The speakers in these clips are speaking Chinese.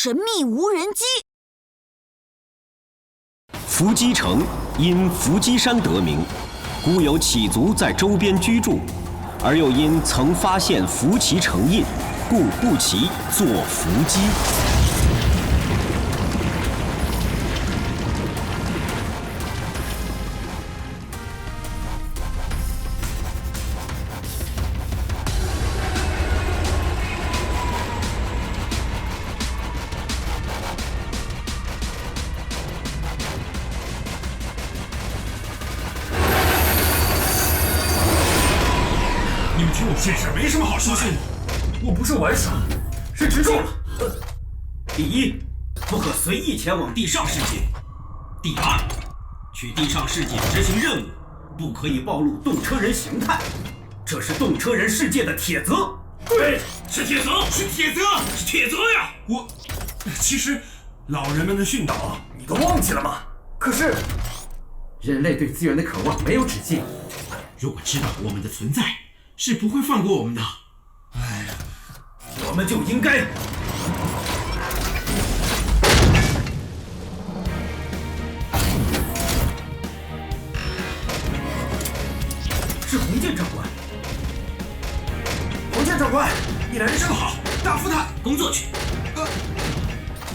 神秘无人机。伏击城因伏击山得名，古有杞族在周边居住，而又因曾发现伏旗城印，故不其作伏击。你们听我这事没什么好说的。我不是玩耍，是执重了。第一，不可随意前往地上世界；第二，去地上世界执行任务，不可以暴露动车人形态，这是动车人世界的铁则。对，是铁则，是铁则，是铁则呀！其实，老人们的训导你都忘记了吗？可是，人类对资源的渴望没有止境。如果知道我们的存在，是不会放过我们的。哎，我们就应该是洪建长官。洪建长官，你来的正好，大夫他工作去。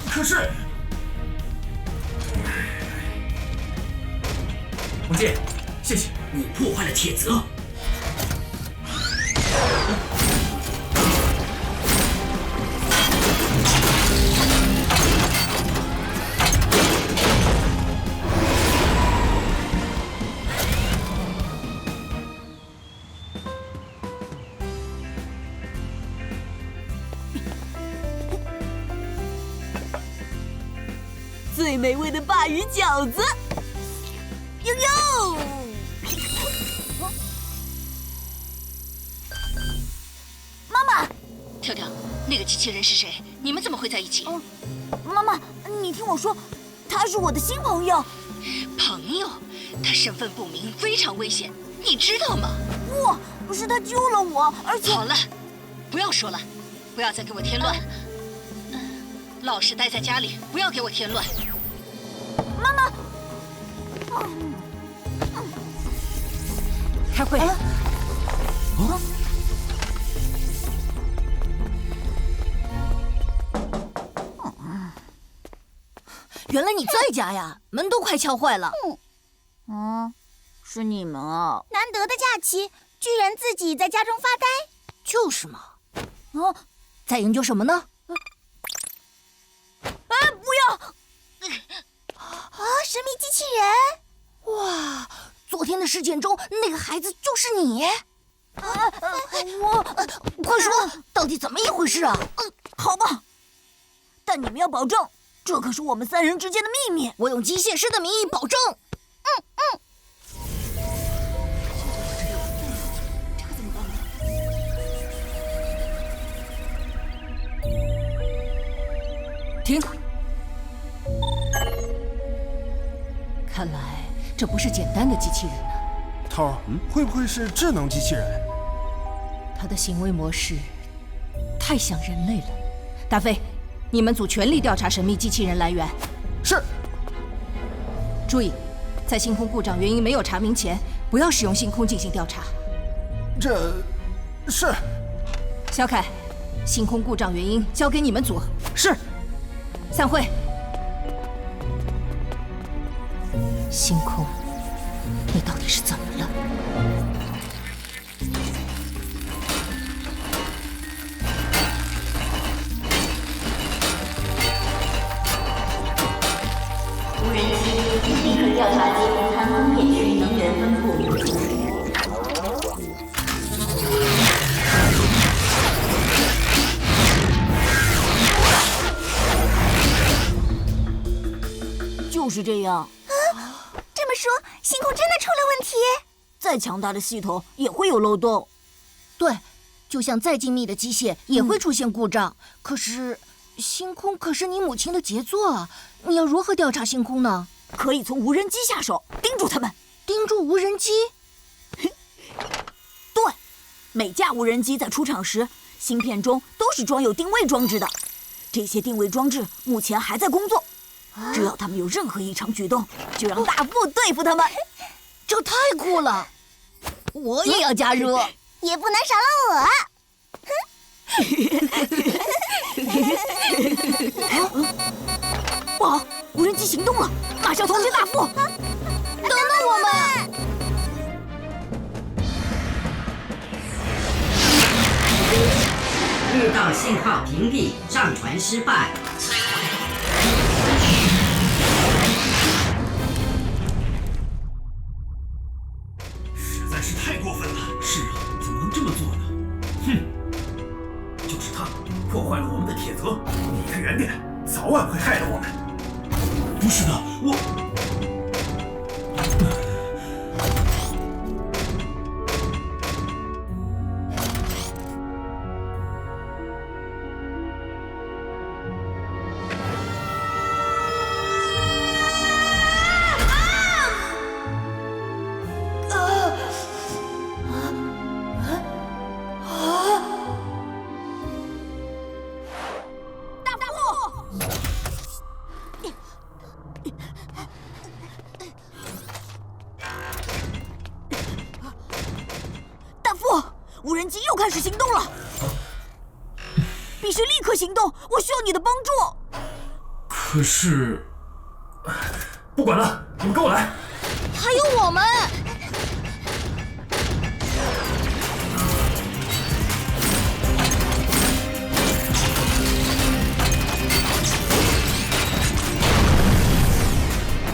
可是，洪建，谢谢你破坏了铁则。最美味的鲅鱼饺子，呦呦！妈妈，跳跳，那个机器人是谁？你们怎么会在一起？妈妈，你听我说，他是我的新朋友。朋友，他身份不明，非常危险，你知道吗？不是他救了我，而且……好了，不要说了，不要再给我添乱。老实待在家里，不要给我添乱。妈妈，开会。原来你在家呀，门都快敲坏了。是你们啊！难得的假期，居然自己在家中发呆。就是嘛。在研究什么呢？不要！神秘机器人！哇，昨天的事件中那个孩子就是你！快说，到底怎么一回事啊？好吧，但你们要保证，这可是我们三人之间的秘密。我用机械师的名义保证。这可怎么办呢？停！看来这不是简单的机器人啊。头儿，会不会是智能机器人？它的行为模式太像人类了。大飞，你们组全力调查神秘机器人来源。是。注意，在星空故障原因没有查明前，不要使用星空进行调查。这是。小凯，星空故障原因交给你们组。是。散会。星空，你到底是怎么了？无人机立刻调查吉林滩工业区能源分布。就是这样。这么说，星空真的出了问题？再强大的系统也会有漏洞。对，就像再精密的机械也会出现故障。可是，星空可是你母亲的杰作啊！你要如何调查星空呢？可以从无人机下手，盯住他们。盯住无人机？对，每架无人机在出厂时，芯片中都是装有定位装置的。这些定位装置目前还在工作，只要他们有任何异常举动，就让大副对付他们。这太酷了！我也要加入，也不能少了不好，无人机行动了，马上通知大副。等等我们！遇到信号屏蔽，上传失败。实在是太过分了！是啊，怎么能这么做呢？哼，就是他破坏了我们的铁则，离开远点，早晚会害了我们。不是的，我。无人机又开始行动了，必须立刻行动！我需要你的帮助。可是，不管了，你们跟我来。还有我们。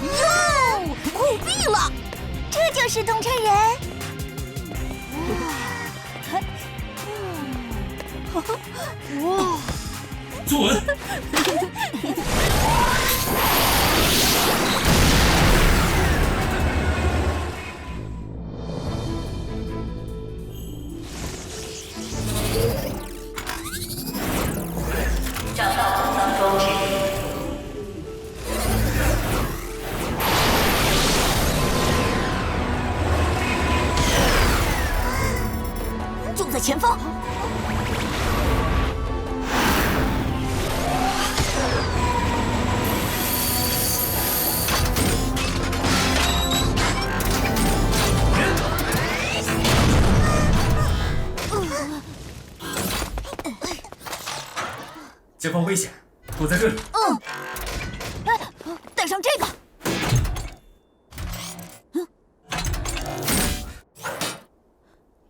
哟，酷毙了！这就是东城人。哇！坐稳。找到封藏装置。就在前方。前方危险，躲在这里。带上这个。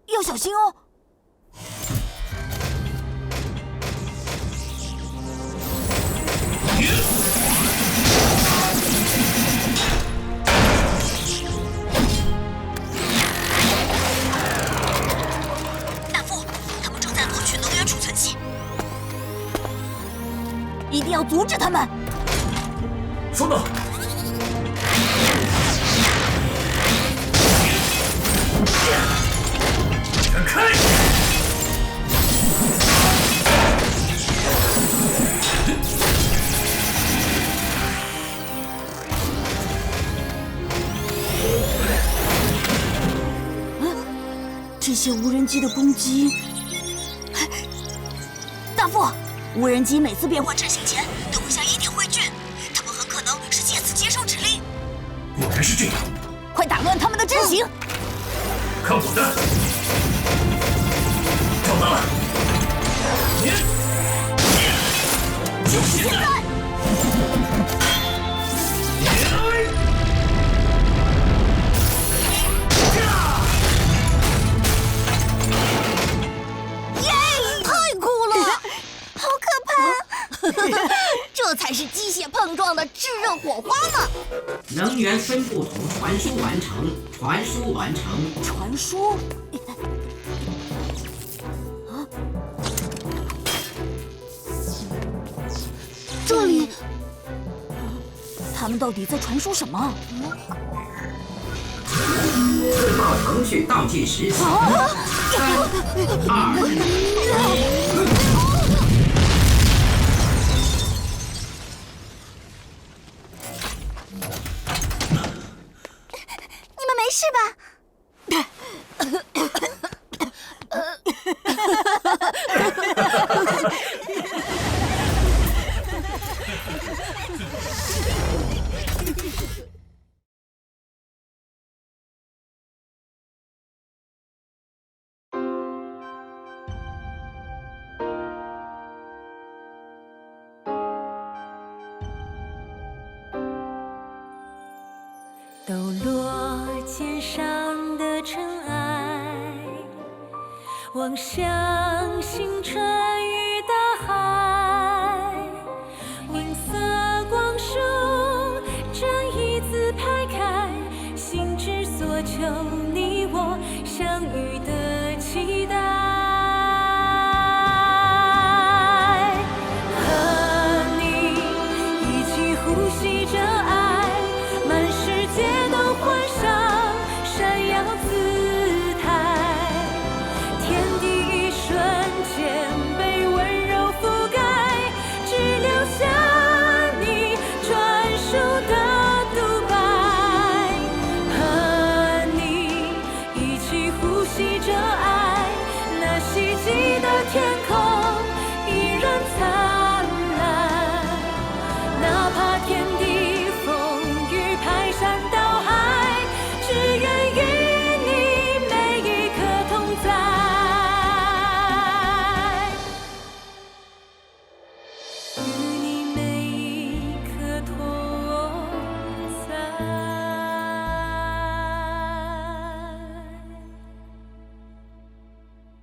要小心哦。大副，他们正在夺取能源储存器。一定要阻止他们！收到。闪开！这些无人机的攻击，大副。无人机每次变换阵型前都会向一点汇聚，他们很可能是借此接受指令。果然是这样，快打乱他们的阵型！看我的！找到了！就现在！这才是机械碰撞的炙热火花呢！能源分布图传输完成，传输完成。传输？这里，他们到底在传输什么？自爆程序倒计时3、2、1。没事吧？抖落肩上的尘埃，望向星辰。